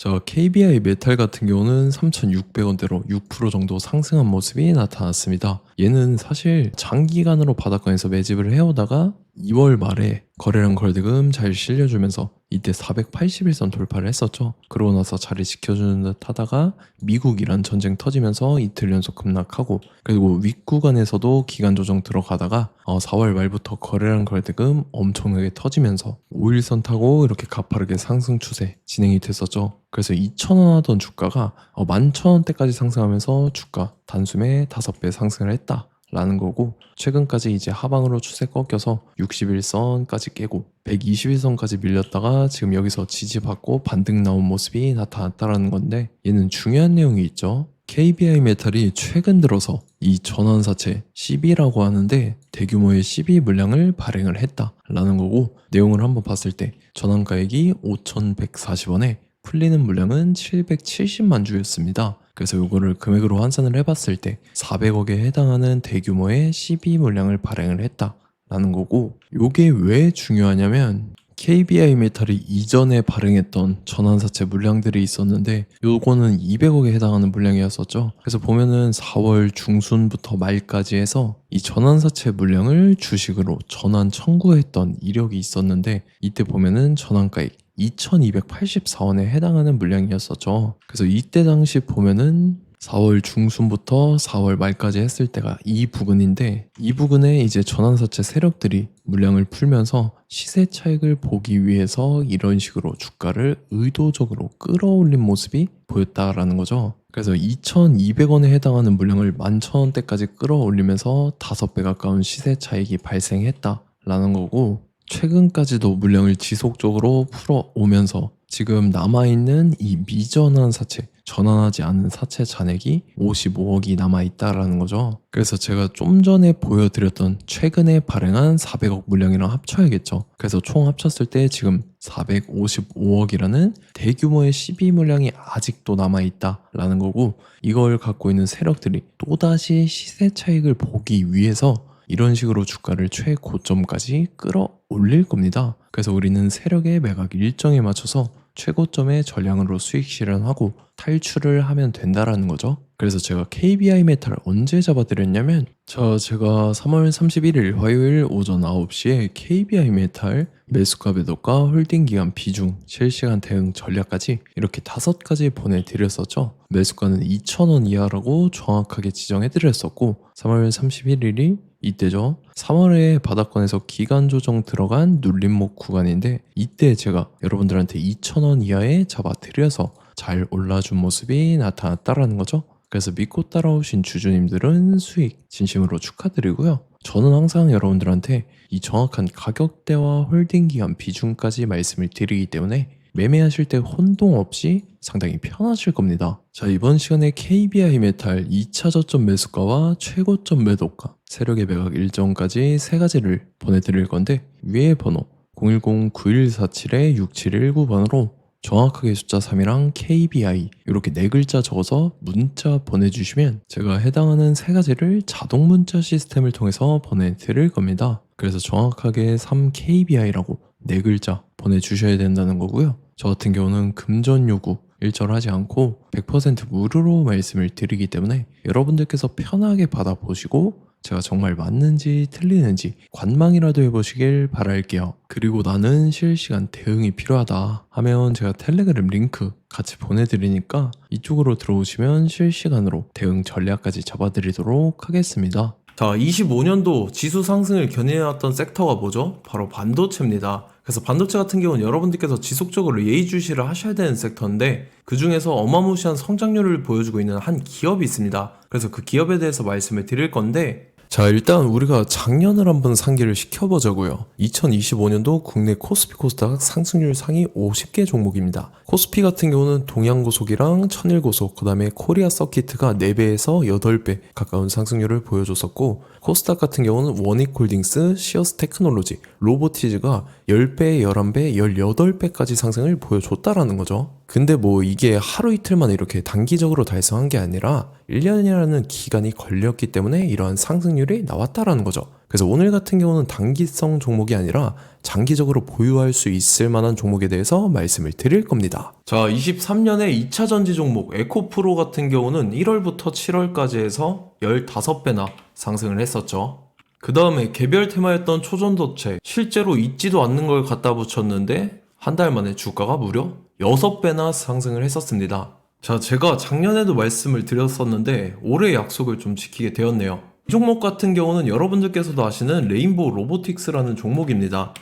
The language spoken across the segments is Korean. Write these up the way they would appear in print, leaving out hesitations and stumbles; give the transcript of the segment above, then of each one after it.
저 KBI 메탈 같은 경우는 3,600원대로 6% 정도 상승한 모습이 나타났습니다. 얘는 사실 장기간으로 바닥권에서 매집을 해오다가 2월 말에 거래량 거래대금 잘 실려주면서 이때 481선 돌파를 했었죠. 그러고 나서 자리 지켜주는 듯 하다가 미국 이란 전쟁 터지면서 이틀 연속 급락하고, 그리고 윗구간에서도 기간 조정 들어가다가 4월 말부터 거래량 거래대금 엄청나게 터지면서 5일선 타고 이렇게 가파르게 상승 추세 진행이 됐었죠. 그래서 2,000원 하던 주가가 11,000원대까지 상승하면서 주가 단숨에 5배 상승을 했다라는 거고, 최근까지 이제 하방으로 추세 꺾여서 61선까지 깨고 121선까지 밀렸다가 지금 여기서 지지받고 반등 나온 모습이 나타났다라는 건데, 얘는 중요한 내용이 있죠. KBI 메탈이 최근 들어서 이 전환사채 CB라고 하는데 대규모의 CB 물량을 발행을 했다라는 거고, 내용을 한번 봤을 때 전환가액이 5,140원에 풀리는 물량은 770만 주였습니다. 그래서 이거를 금액으로 환산을 해봤을 때 400억에 해당하는 대규모의 CB 물량을 발행을 했다라는 거고, 이게 왜 중요하냐면 KBI 메탈이 이전에 발행했던 전환사채 물량들이 있었는데 요거는 200억에 해당하는 물량이었었죠. 그래서 보면은 4월 중순부터 말까지 해서 이 전환사채 물량을 주식으로 전환 청구했던 이력이 있었는데, 이때 보면은 전환가액 2,284원에 해당하는 물량이었었죠. 그래서 이때 당시 보면은 4월 중순부터 4월 말까지 했을 때가 이 부근인데, 이 부근에 이제 전환사채 세력들이 물량을 풀면서 시세 차익을 보기 위해서 이런 식으로 주가를 의도적으로 끌어올린 모습이 보였다라는 거죠. 그래서 2,200원에 해당하는 물량을 11,000원대까지 끌어올리면서 5배 가까운 시세 차익이 발생했다라는 거고, 최근까지도 물량을 지속적으로 풀어오면서 지금 남아있는 이 미전환 사채, 전환하지 않은 사채 잔액이 55억이 남아있다라는 거죠. 그래서 제가 좀 전에 보여드렸던 최근에 발행한 400억 물량이랑 합쳐야겠죠. 그래서 총 합쳤을 때 지금 455억이라는 대규모의 CB 물량이 아직도 남아있다라는 거고, 이걸 갖고 있는 세력들이 또다시 시세 차익을 보기 위해서 이런 식으로 주가를 최고점까지 끌어올릴 겁니다. 그래서 우리는 세력의 매각 일정에 맞춰서 최고점의 전량으로 수익 실현하고 탈출을 하면 된다라는 거죠. 그래서 제가 KBI 메탈을 언제 잡아드렸냐면, 제가 3월 31일 화요일 오전 9시에 KBI 메탈 매수가 매도가 홀딩 기간 비중 실시간 대응 전략까지 이렇게 5가지 보내드렸었죠. 매수가는 2,000원 이하라고 정확하게 지정해드렸었고, 3월 31일이 이때죠. 3월에 바닥권에서 기간 조정 들어간 눌림목 구간인데, 이때 제가 여러분들한테 2,000원 이하에 잡아드려서 잘 올라준 모습이 나타났다라는 거죠. 그래서 믿고 따라오신 주주님들은 수익 진심으로 축하드리고요. 저는 항상 여러분들한테 이 정확한 가격대와 홀딩 기간 비중까지 말씀을 드리기 때문에 매매하실 때 혼동 없이 상당히 편하실 겁니다. 자, 이번 시간에 KBI 메탈 2차 저점 매수가와 최고점 매도가, 세력의 매각 일정까지 3가지를 보내드릴 건데, 위에 번호 010-9147-6719번으로 정확하게 숫자 3이랑 KBI 이렇게 4글자 적어서 문자 보내주시면 제가 해당하는 3가지를 자동 문자 시스템을 통해서 보내드릴 겁니다. 그래서 정확하게 3KBI라고 4글자 보내주셔야 된다는 거고요. 저 같은 경우는 금전 요구 일절하지 않고 100% 무료로 말씀을 드리기 때문에 여러분들께서 편하게 받아보시고 제가 정말 맞는지 틀리는지 관망이라도 해보시길 바랄게요. 그리고 나는 실시간 대응이 필요하다 하면 제가 텔레그램 링크 같이 보내드리니까 이쪽으로 들어오시면 실시간으로 대응 전략까지 잡아드리도록 하겠습니다. 자, 25년도 지수 상승을 견인해왔던 섹터가 뭐죠? 바로 반도체입니다. 그래서 반도체 같은 경우는 여러분들께서 지속적으로 예의주시를 하셔야 되는 섹터인데, 그 중에서 어마무시한 성장률을 보여주고 있는 한 기업이 있습니다. 그래서 그 기업에 대해서 말씀을 드릴 건데, 자, 일단 우리가 작년을 한번 상기를 시켜보자고요. 2025년도 국내 코스피 코스닥 상승률 상위 50개 종목입니다. 코스피 같은 경우는 동양고속이랑 천일고속, 그 다음에 코리아 서키트가 4배에서 8배 가까운 상승률을 보여줬었고, 코스닥 같은 경우는 원익홀딩스, 시어스 테크놀로지, 로보티즈가 10배, 11배, 18배까지 상승을 보여줬다라는 거죠. 근데 뭐 이게 하루 이틀만 이렇게 단기적으로 달성한 게 아니라 1년이라는 기간이 걸렸기 때문에 이러한 상승률이 나왔다라는 거죠. 그래서 오늘 같은 경우는 단기성 종목이 아니라 장기적으로 보유할 수 있을 만한 종목에 대해서 말씀을 드릴 겁니다. 자, 23년에 2차 전지 종목 에코프로 같은 경우는 1월부터 7월까지 해서 15배나 상승을 했었죠. 그 다음에 개별 테마였던 초전도체, 실제로 있지도 않는 걸 갖다 붙였는데 한 달 만에 주가가 무려 6배나 상승을 했었습니다. 자, 제가 작년에도 말씀을 드렸었는데 올해 약속을 좀 지키게 되었네요. 이 종목 같은 경우는 여러분들께서도 아시는 레인보우 로보틱스라는 종목입니다.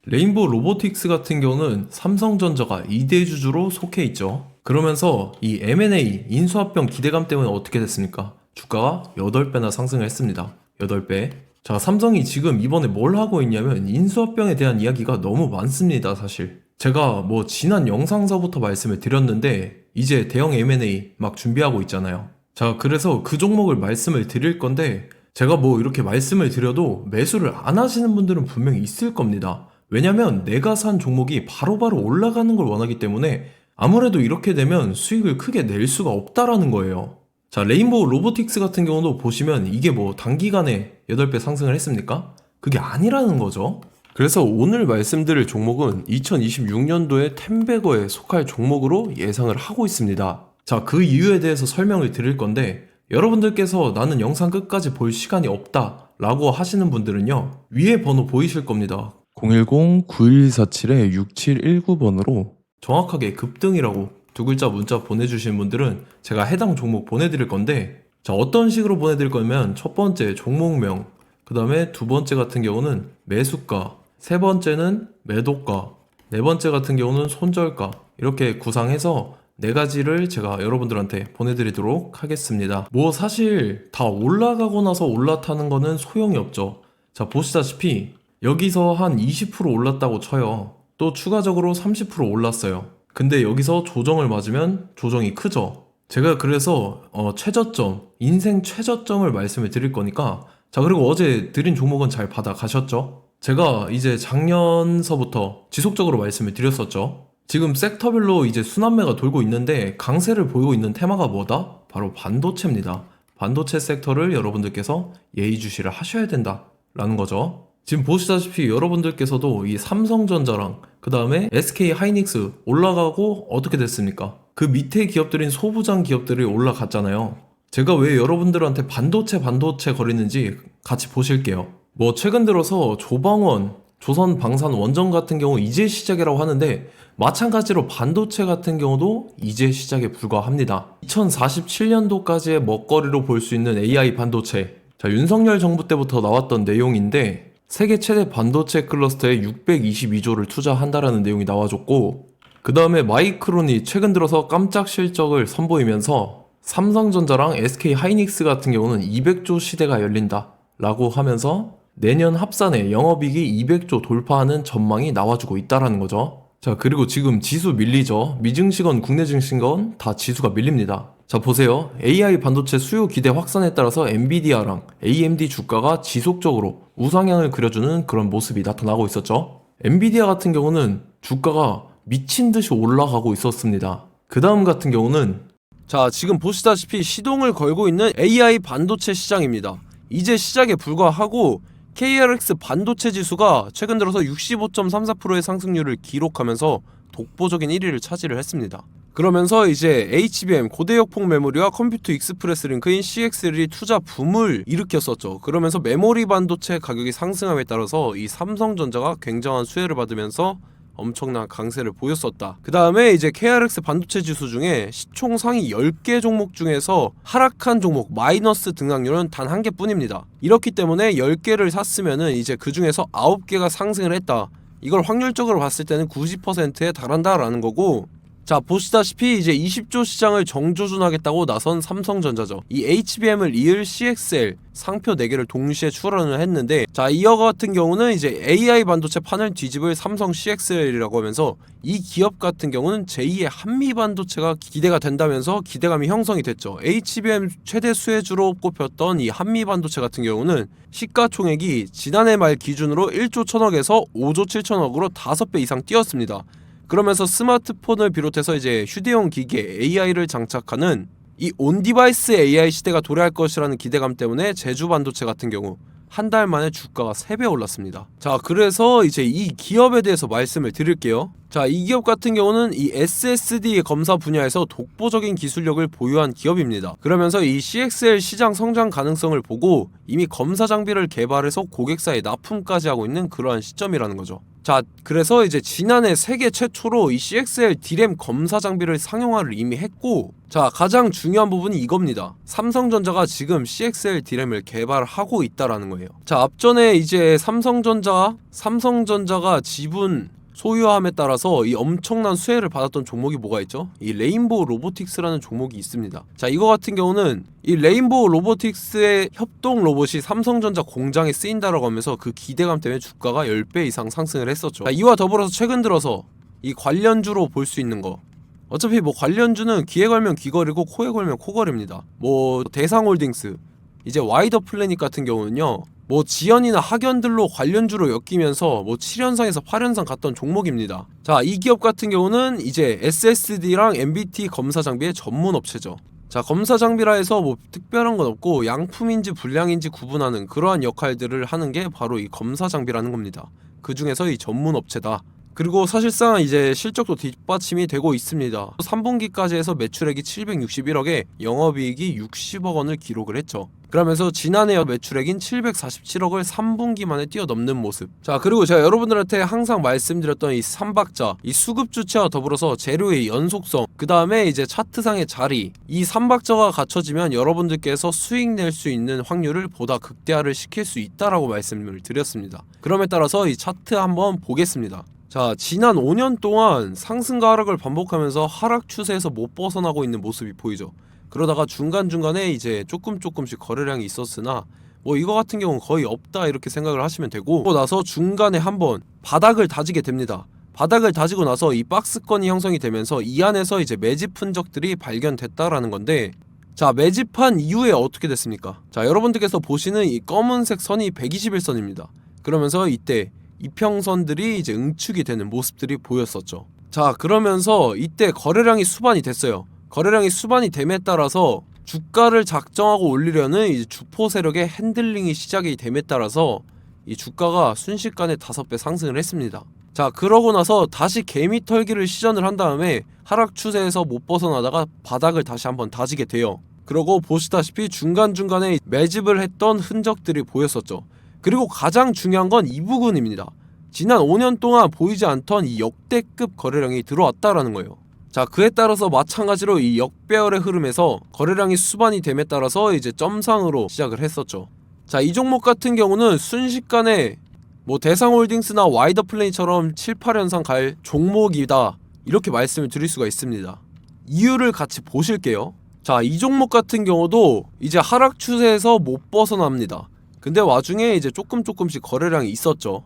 레인보우 로보틱스 같은 경우는 삼성전자가 2대 주주로 속해 있죠. 그러면서 이 M&A 인수합병 기대감 때문에 어떻게 됐습니까? 주가가 8배나 상승을 했습니다. 8배. 자, 삼성이 지금 이번에 뭘 하고 있냐면 인수합병에 대한 이야기가 너무 많습니다, 사실. 제가 뭐 지난 영상서부터 말씀을 드렸는데 이제 대형 M&A 막 준비하고 있잖아요. 자, 그래서 그 종목을 말씀을 드릴 건데 제가 뭐 이렇게 말씀을 드려도 매수를 안 하시는 분들은 분명히 있을 겁니다. 왜냐면 내가 산 종목이 바로바로 올라가는 걸 원하기 때문에 아무래도 이렇게 되면 수익을 크게 낼 수가 없다라는 거예요. 자, 레인보우 로보틱스 같은 경우도 보시면 이게 뭐 단기간에 8배 상승을 했습니까? 그게 아니라는 거죠. 그래서 오늘 말씀드릴 종목은 2026년도에 템베거에 속할 종목으로 예상을 하고 있습니다. 자, 그 이유에 대해서 설명을 드릴 건데 여러분들께서 나는 영상 끝까지 볼 시간이 없다 라고 하시는 분들은요, 위에 번호 보이실 겁니다. 010-9147-6719번으로 정확하게 급등이라고 두 글자 문자 보내주신 분들은 제가 해당 종목 보내드릴 건데, 자, 어떤 식으로 보내드릴 거냐면 첫 번째 종목명, 그 다음에 두 번째 같은 경우는 매수가, 세 번째는 매도가, 네 번째 같은 경우는 손절가, 이렇게 구상해서 네 가지를 제가 여러분들한테 보내드리도록 하겠습니다. 뭐 사실 다 올라가고 나서 올라타는 거는 소용이 없죠. 자, 보시다시피 여기서 한 20% 올랐다고 쳐요. 또 추가적으로 30% 올랐어요. 근데 여기서 조정을 맞으면 조정이 크죠. 제가 그래서 최저점, 인생 최저점을 말씀을 드릴 거니까, 자, 그리고 어제 드린 종목은 잘 받아 가셨죠? 제가 이제 작년서부터 지속적으로 말씀을 드렸었죠. 지금 섹터별로 이제 순환매가 돌고 있는데 강세를 보이고 있는 테마가 뭐다? 바로 반도체입니다. 반도체 섹터를 여러분들께서 예의주시를 하셔야 된다라는 거죠. 지금 보시다시피 여러분들께서도 이 삼성전자랑 그 다음에 SK 하이닉스 올라가고 어떻게 됐습니까? 그 밑에 기업들인 소부장 기업들이 올라갔잖아요. 제가 왜 여러분들한테 반도체 거리는지 같이 보실게요. 뭐 최근 들어서 조방원, 조선방산원전 같은 경우 이제 시작이라고 하는데 마찬가지로 반도체 같은 경우도 이제 시작에 불과합니다. 2047년도까지의 먹거리로 볼 수 있는 AI 반도체. 자, 윤석열 정부 때부터 나왔던 내용인데 세계 최대 반도체 클러스터에 622조를 투자한다라는 내용이 나와줬고, 그 다음에 마이크론이 최근 들어서 깜짝 실적을 선보이면서 삼성전자랑 SK 하이닉스 같은 경우는 200조 시대가 열린다 라고 하면서 내년 합산에 영업이익이 200조 돌파하는 전망이 나와주고 있다라는 거죠. 자, 그리고 지금 지수 밀리죠. 미증시건 국내 증시건 다 지수가 밀립니다. 자, 보세요. AI 반도체 수요 기대 확산에 따라서 엔비디아랑 AMD 주가가 지속적으로 우상향을 그려주는 그런 모습이 나타나고 있었죠. 엔비디아 같은 경우는 주가가 미친 듯이 올라가고 있었습니다. 그 다음 같은 경우는, 자, 지금 보시다시피 시동을 걸고 있는 AI 반도체 시장입니다. 이제 시작에 불과하고 KRX 반도체 지수가 최근 들어서 65.34%의 상승률을 기록하면서 독보적인 1위를 차지를 했습니다. 그러면서 이제 HBM 고대역폭 메모리와 컴퓨터 익스프레스 링크인 CXL이 투자 붐을 일으켰었죠. 그러면서 메모리 반도체 가격이 상승함에 따라서 이 삼성전자가 굉장한 수혜를 받으면서 엄청난 강세를 보였었다. 그 다음에 이제 KRX 반도체 지수 중에 시총 상위 10개 종목 중에서 하락한 종목 마이너스 등락률은 단 1개 뿐입니다. 이렇기 때문에 10개를 샀으면은 이제 그 중에서 9개가 상승을 했다. 이걸 확률적으로 봤을 때는 90%에 달한다라는 거고, 자, 보시다시피 이제 20조 시장을 정조준하겠다고 나선 삼성전자죠. 이 HBM을 이을 CXL 상표 4개를 동시에 출원을 했는데, 자, 이어 같은 경우는 이제 AI 반도체 판을 뒤집을 삼성 CXL이라고 하면서 이 기업 같은 경우는 제2의 한미 반도체가 기대가 된다면서 기대감이 형성이 됐죠. HBM 최대 수혜주로 꼽혔던 이 한미 반도체 같은 경우는 시가총액이 지난해 말 기준으로 1조 1000억에서 5조 7천억으로 5배 이상 뛰었습니다. 그러면서 스마트폰을 비롯해서 이제 휴대용 기기에 AI를 장착하는 이 온디바이스 AI 시대가 도래할 것이라는 기대감 때문에 제주 반도체 같은 경우, 한 달 만에 주가가 3배 올랐습니다. 자, 그래서 이제 이 기업에 대해서 말씀을 드릴게요. 자, 이 기업 같은 경우는 이 SSD 검사 분야에서 독보적인 기술력을 보유한 기업입니다. 그러면서 이 CXL 시장 성장 가능성을 보고 이미 검사 장비를 개발해서 고객사에 납품까지 하고 있는 그러한 시점이라는 거죠. 자, 그래서 이제 지난해 세계 최초로 이 CXL D램 검사 장비를 상용화를 이미 했고, 자, 가장 중요한 부분이 이겁니다. 삼성전자가 지금 CXL D램을 개발하고 있다라는 거예요. 자, 앞전에 이제 삼성전자가 지분 소유함에 따라서 이 엄청난 수혜를 받았던 종목이 뭐가 있죠? 이 레인보우 로보틱스라는 종목이 있습니다. 자, 이거 같은 경우는 이 레인보우 로보틱스의 협동 로봇이 삼성전자 공장에 쓰인다라고 하면서 그 기대감 때문에 주가가 10배 이상 상승을 했었죠. 자, 이와 더불어서 최근 들어서 이 관련주로 볼 수 있는 거, 어차피 뭐 관련주는 귀에 걸면 귀걸이고 코에 걸면 코걸입니다. 뭐 대상홀딩스, 이제 와이더 플래닛 같은 경우는요, 뭐 지연이나 학연들로 관련주로 엮이면서 뭐 7연상에서 8연상 갔던 종목입니다. 자, 이 기업 같은 경우는 이제 SSD랑 MBT 검사 장비의 전문 업체죠. 자, 검사 장비라 해서 뭐 특별한 건 없고 양품인지 불량인지 구분하는 그러한 역할들을 하는 게 바로 이 검사 장비라는 겁니다. 그 중에서 이 전문 업체다. 그리고 사실상 이제 실적도 뒷받침이 되고 있습니다. 3분기까지 해서 매출액이 761억에 영업이익이 60억 원을 기록을 했죠. 그러면서 지난해 매출액인 747억을 3분기 만에 뛰어넘는 모습. 자, 그리고 제가 여러분들한테 항상 말씀드렸던 이 3박자, 이 수급 주체와 더불어서 재료의 연속성, 그 다음에 이제 차트상의 자리, 이 3박자가 갖춰지면 여러분들께서 수익 낼 수 있는 확률을 보다 극대화를 시킬 수 있다라고 말씀을 드렸습니다. 그럼에 따라서 이 차트 한번 보겠습니다. 자, 지난 5년 동안 상승과 하락을 반복하면서 하락 추세에서 못 벗어나고 있는 모습이 보이죠. 그러다가 중간중간에 이제 조금씩 거래량이 있었으나 뭐 이거 같은 경우는 거의 없다 이렇게 생각을 하시면 되고, 그러고 나서 중간에 한번 바닥을 다지게 됩니다. 바닥을 다지고 나서 이 박스권이 형성이 되면서 이 안에서 이제 매집 흔적들이 발견됐다라는 건데, 자, 매집한 이후에 어떻게 됐습니까? 자, 여러분들께서 보시는 이 검은색 선이 121선입니다. 그러면서 이때 이평선들이 이제 응축이 되는 모습들이 보였었죠. 자, 그러면서 이때 거래량이 수반이 됐어요. 거래량이 수반이 됨에 따라서 주가를 작정하고 올리려는 이제 주포 세력의 핸들링이 시작이 됨에 따라서 이 주가가 순식간에 5배 상승을 했습니다. 자, 그러고 나서 다시 개미 털기를 시전을 한 다음에 하락 추세에서 못 벗어나다가 바닥을 다시 한번 다지게 돼요. 그러고 보시다시피 중간중간에 매집을 했던 흔적들이 보였었죠. 그리고 가장 중요한 건 이 부분입니다. 지난 5년 동안 보이지 않던 이 역대급 거래량이 들어왔다라는 거예요. 자, 그에 따라서 마찬가지로 이 역배열의 흐름에서 거래량이 수반이 됨에 따라서 이제 점상으로 시작을 했었죠. 자, 이 종목 같은 경우는 순식간에 뭐 대상홀딩스나 와이더 플레이처럼 7, 8연상 갈 종목이다 이렇게 말씀을 드릴 수가 있습니다. 이유를 같이 보실게요. 자, 이 종목 같은 경우도 이제 하락 추세에서 못 벗어납니다. 근데 와중에 이제 조금씩 거래량이 있었죠.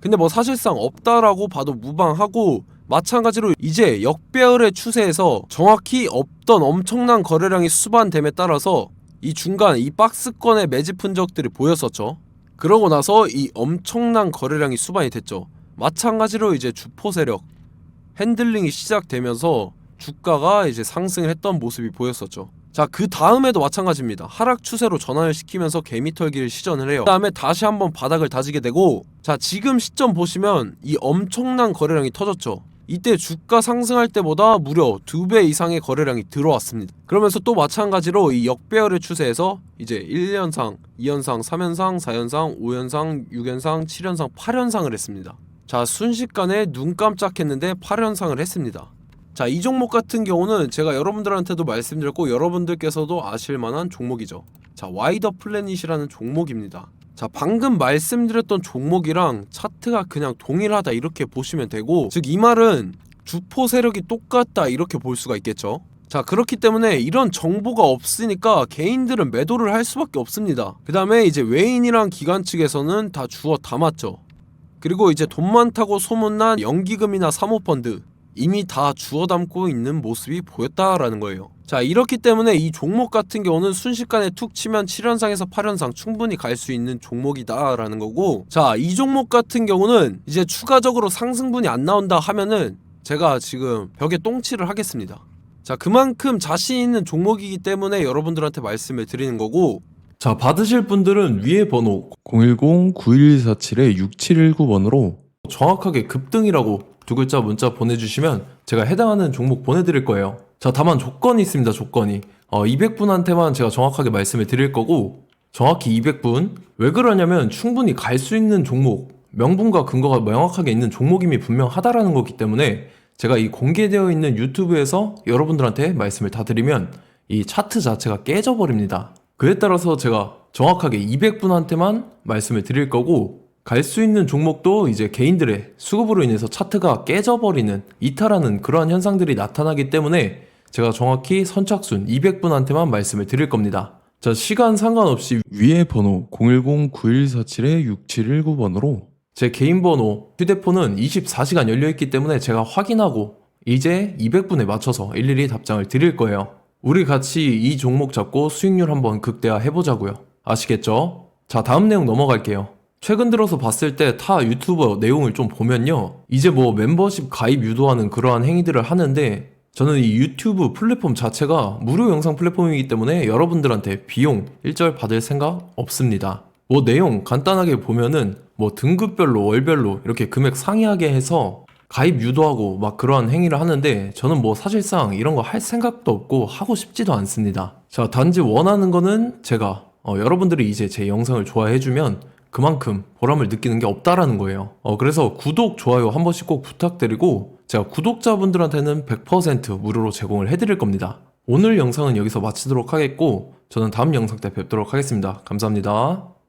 근데 뭐 사실상 없다라고 봐도 무방하고, 마찬가지로 이제 역배열의 추세에서 정확히 없던 엄청난 거래량이 수반됨에 따라서 이 중간 이 박스권의 매집 흔적들이 보였었죠. 그러고 나서 이 엄청난 거래량이 수반이 됐죠. 마찬가지로 이제 주포 세력 핸들링이 시작되면서 주가가 이제 상승을 했던 모습이 보였었죠. 자, 그 다음에도 마찬가지입니다. 하락 추세로 전환을 시키면서 개미털기를 시전을 해요. 그 다음에 다시 한번 바닥을 다지게 되고, 자, 지금 시점 보시면 이 엄청난 거래량이 터졌죠. 이때 주가 상승할 때보다 무려 2배 이상의 거래량이 들어왔습니다. 그러면서 또 마찬가지로 이 역배열의 추세에서 이제 1연상, 2연상, 3연상, 4연상, 5연상, 6연상, 7연상, 8연상을 했습니다. 자, 순식간에 눈 깜짝했는데 8연상을 했습니다. 자, 이 종목 같은 경우는 제가 여러분들한테도 말씀드렸고 여러분들께서도 아실만한 종목이죠. 자, 와이더 플래닛이라는 종목입니다. 자, 방금 말씀드렸던 종목이랑 차트가 그냥 동일하다 이렇게 보시면 되고, 즉 이 말은 주포 세력이 똑같다 이렇게 볼 수가 있겠죠. 자, 그렇기 때문에 이런 정보가 없으니까 개인들은 매도를 할 수밖에 없습니다. 그 다음에 이제 외인이랑 기관 측에서는 다 주워 담았죠. 그리고 이제 돈 많다고 소문난 연기금이나 사모펀드 이미 다 주워 담고 있는 모습이 보였다라는 거예요. 자, 이렇기 때문에 이 종목 같은 경우는 순식간에 툭 치면 7연상에서 8연상 충분히 갈 수 있는 종목이다 라는 거고, 자, 이 종목 같은 경우는 이제 추가적으로 상승분이 안 나온다 하면은 제가 지금 벽에 똥칠을 하겠습니다. 자, 그만큼 자신 있는 종목이기 때문에 여러분들한테 말씀을 드리는 거고, 자, 받으실 분들은 위에 번호 010-9147-6719번으로 정확하게 급등이라고 두 글자 문자 보내주시면 제가 해당하는 종목 보내드릴 거예요. 자, 다만 조건이 있습니다. 조건이 200분한테만 제가 정확하게 말씀을 드릴 거고, 정확히 200분. 왜 그러냐면 충분히 갈 수 있는 종목, 명분과 근거가 명확하게 있는 종목임이 분명하다라는 거기 때문에 제가 이 공개되어 있는 유튜브에서 여러분들한테 말씀을 다 드리면 이 차트 자체가 깨져버립니다. 그에 따라서 제가 정확하게 200분한테만 말씀을 드릴 거고, 갈 수 있는 종목도 이제 개인들의 수급으로 인해서 차트가 깨져버리는, 이탈하는 그러한 현상들이 나타나기 때문에 제가 정확히 선착순 200분한테만 말씀을 드릴 겁니다. 자, 시간 상관없이 위에 번호 010-9147-6719번으로 제 개인 번호, 휴대폰은 24시간 열려있기 때문에 제가 확인하고 이제 200분에 맞춰서 일일이 답장을 드릴 거예요. 우리 같이 이 종목 잡고 수익률 한번 극대화 해보자고요. 아시겠죠? 자, 다음 내용 넘어갈게요. 최근 들어서 봤을 때 타 유튜버 내용을 좀 보면요, 이제 뭐 멤버십 가입 유도하는 그러한 행위들을 하는데, 저는 이 유튜브 플랫폼 자체가 무료 영상 플랫폼이기 때문에 여러분들한테 비용 일절 받을 생각 없습니다. 뭐 내용 간단하게 보면은 뭐 등급별로 월별로 이렇게 금액 상이하게 해서 가입 유도하고 막 그러한 행위를 하는데, 저는 뭐 사실상 이런 거 할 생각도 없고 하고 싶지도 않습니다. 자, 단지 원하는 거는 제가 여러분들이 이제 제 영상을 좋아해주면 그만큼 보람을 느끼는 게 없다라는 거예요. 그래서 구독, 좋아요 한 번씩 꼭 부탁드리고, 제가 구독자분들한테는 100% 무료로 제공을 해드릴 겁니다. 오늘 영상은 여기서 마치도록 하겠고, 저는 다음 영상 때 뵙도록 하겠습니다. 감사합니다.